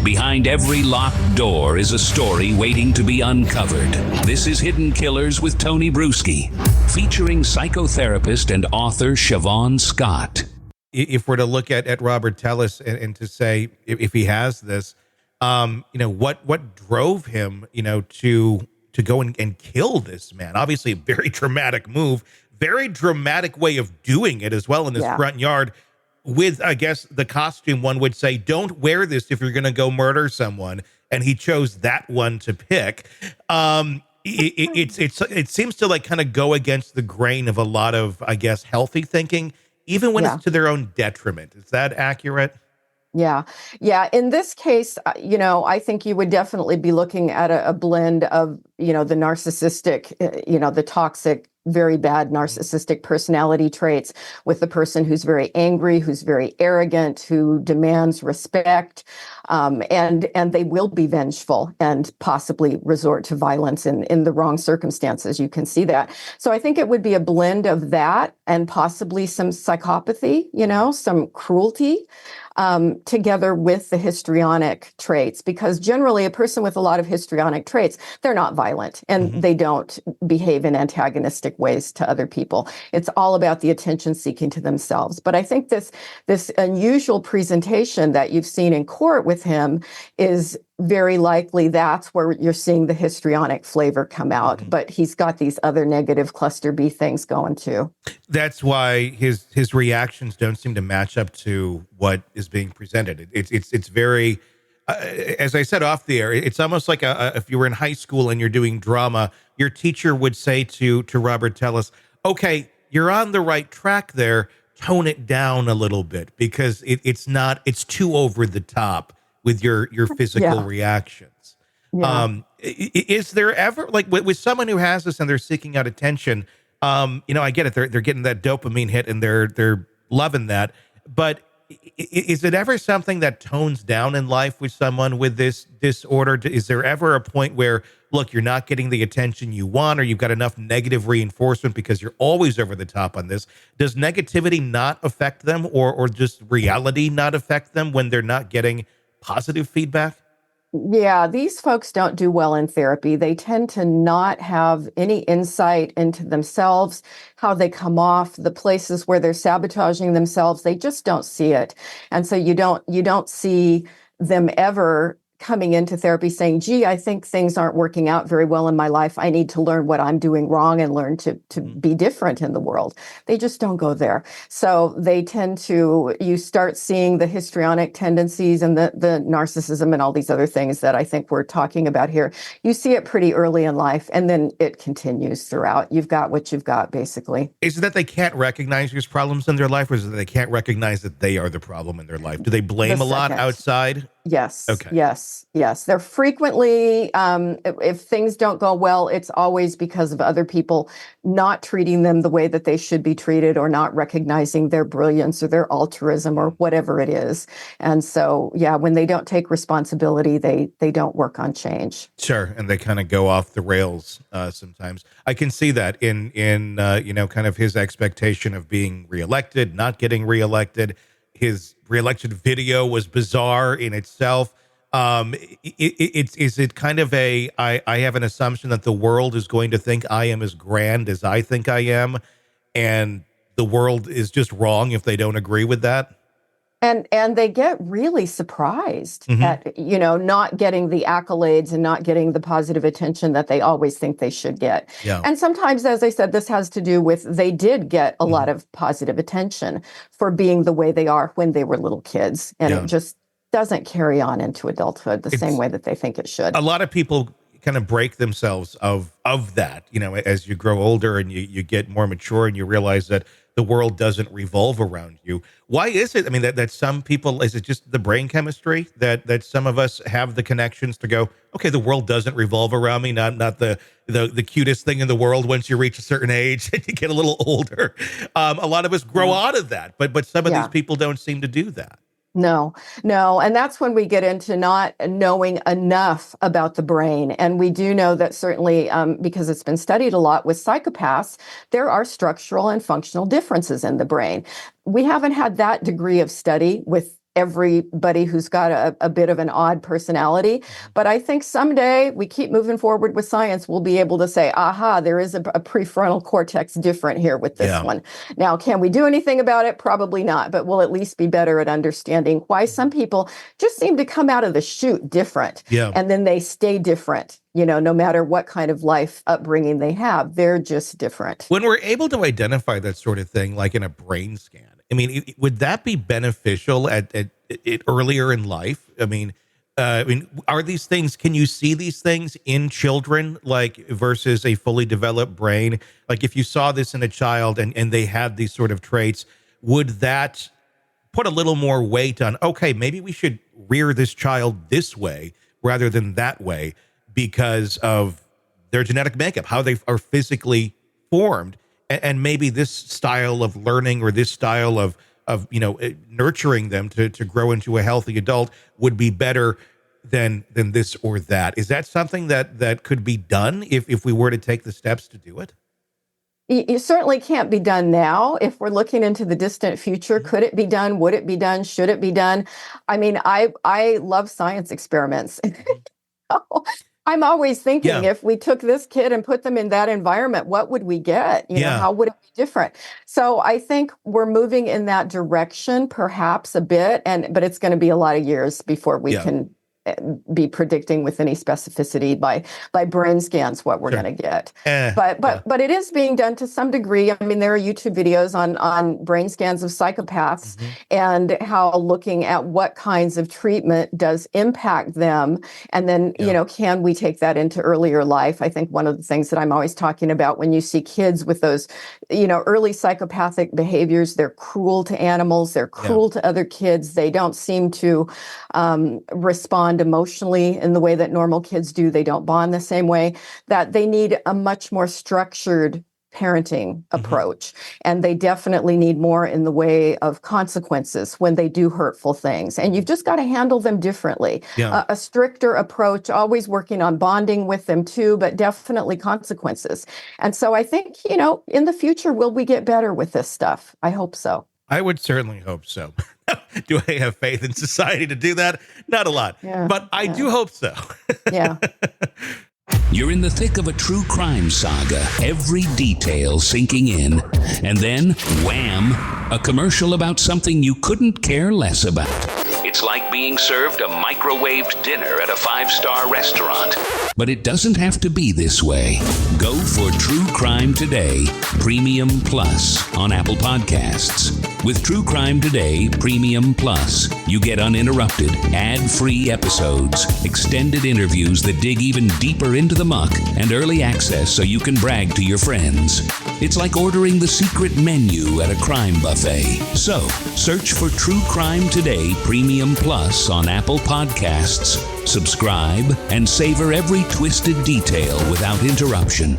Behind every locked door is a story waiting to be uncovered. This is Hidden Killers with Tony Brueski, featuring psychotherapist and author Shavaun Scott. If we're to look at Robert Tellis and to say if he has this, what drove him, to go and kill this man? Obviously, a very dramatic move, very dramatic way of doing it as well in his front yard. With, I guess, the costume, one would say, don't wear this if you're going to go murder someone. And he chose that one to pick. It seems to like kind of go against the grain of a lot of, I guess, healthy thinking, even when it's to their own detriment. Is that accurate? Yeah. In this case, I think you would definitely be looking at a blend of, the narcissistic, the toxic, very bad narcissistic personality traits with the person who's very angry, who's very arrogant, who demands respect, and they will be vengeful and possibly resort to violence in the wrong circumstances. You can see that. So I think it would be a blend of that and possibly some psychopathy, some cruelty, together with the histrionic traits, because generally a person with a lot of histrionic traits, they're not violent and they don't behave in antagonistic ways to other people. It's all about the attention seeking to themselves. But I think this unusual presentation that you've seen in court with him is very likely that's where you're seeing the histrionic flavor come out. But he's got these other negative cluster B things going too. That's why his reactions don't seem to match up to what is being presented. It's very, as I said off the air, it's almost like if you were in high school and you're doing drama, your teacher would say to Robert Tellis, okay, you're on the right track there, tone it down a little bit, because it's too over the top with your physical reactions. Is there ever, like with someone who has this and they're seeking out attention, I get it, they're getting that dopamine hit and they're loving that, but is it ever something that tones down in life with someone with this disorder? Is there ever a point where, look, you're not getting the attention you want, or you've got enough negative reinforcement because you're always over the top on this? Does negativity not affect them, or just reality not affect them when they're not getting positive feedback? Yeah, these folks don't do well in therapy. They tend to not have any insight into themselves, how they come off, the places where they're sabotaging themselves. They just don't see it. And so you don't see them ever coming into therapy saying, gee, I think things aren't working out very well in my life. I need to learn what I'm doing wrong and learn to be different in the world. They just don't go there. So they tend to, you start seeing the histrionic tendencies and the narcissism and all these other things that I think we're talking about here. You see it pretty early in life, and then it continues throughout. You've got what you've got, basically. Is it that they can't recognize these problems in their life, or is it that they can't recognize that they are the problem in their life? Do they blame a lot outside? Yes. Okay. Yes. They're frequently, if things don't go well, it's always because of other people not treating them the way that they should be treated, or not recognizing their brilliance or their altruism or whatever it is. And so, when they don't take responsibility, they don't work on change. Sure. And they kind of go off the rails sometimes. I can see that in kind of his expectation of being reelected, not getting reelected. His reelection video was bizarre in itself. Is it kind of I have an assumption that the world is going to think I am as grand as I think I am, and the world is just wrong if they don't agree with that? And they get really surprised at, not getting the accolades and not getting the positive attention that they always think they should get. Yeah. And sometimes, as I said, this has to do with they did get a lot of positive attention for being the way they are when they were little kids. And it just doesn't carry on into adulthood the same way that they think it should. A lot of people kind of break themselves of that, as you grow older and you get more mature and you realize that the world doesn't revolve around you. Why is it? I mean, that some people, is it just the brain chemistry that some of us have the connections to go, okay, the world doesn't revolve around me, not the cutest thing in the world once you reach a certain age and you get a little older. A lot of us grow out of that, but some of these people don't seem to do that. No. And that's when we get into not knowing enough about the brain. And we do know that certainly, because it's been studied a lot with psychopaths, there are structural and functional differences in the brain. We haven't had that degree of study with everybody who's got a bit of an odd personality. But I think someday we keep moving forward with science, we'll be able to say, aha, there is a prefrontal cortex different here with this one. Now, can we do anything about it? Probably not, but we'll at least be better at understanding why some people just seem to come out of the chute different. And then they stay different. No matter what kind of life upbringing they have, they're just different. When we're able to identify that sort of thing, like in a brain scan, I mean, would that be beneficial at earlier in life? I mean, are these things, can you see these things in children, like versus a fully developed brain? Like if you saw this in a child and they had these sort of traits, would that put a little more weight on, okay, maybe we should rear this child this way rather than that way because of their genetic makeup, how they are physically formed, and maybe this style of learning or this style of nurturing them to grow into a healthy adult would be better than this or that. Is that something that could be done if we were to take the steps to do it? You certainly can't be done now. If we're looking into the distant future, could it be done? Would it be done? Should it be done? I mean, I love science experiments. I'm always thinking, if we took this kid and put them in that environment, what would we get? You know, how would it be different? So I think we're moving in that direction, perhaps a bit, but it's going to be a lot of years before we can be predicting with any specificity by brain scans what we're going to get. But it is being done to some degree. I mean, there are YouTube videos on brain scans of psychopaths and how looking at what kinds of treatment does impact them. And then, can we take that into earlier life? I think one of the things that I'm always talking about when you see kids with those, early psychopathic behaviors, they're cruel to animals, they're cruel to other kids. They don't seem to respond emotionally in the way that normal kids do. They don't bond the same way, that they need a much more structured parenting approach. And they definitely need more in the way of consequences when they do hurtful things. And you've just got to handle them differently. A stricter approach, always working on bonding with them too, but definitely consequences. And so I think, in the future, will we get better with this stuff? I hope so. I would certainly hope so. Do I have faith in society to do that? Not a lot, but I do hope so. You're in the thick of a true crime saga, every detail sinking in, and then, wham, a commercial about something you couldn't care less about. It's like being served a microwaved dinner at a 5-star restaurant. But it doesn't have to be this way. Go for True Crime Today, Premium Plus on Apple Podcasts. With True Crime Today, Premium Plus, you get uninterrupted, ad-free episodes, extended interviews that dig even deeper into the muck, and early access so you can brag to your friends. It's like ordering the secret menu at a crime buffet. So, search for True Crime Today, Premium Plus on Apple Podcasts, subscribe, and savor every twisted detail without interruption.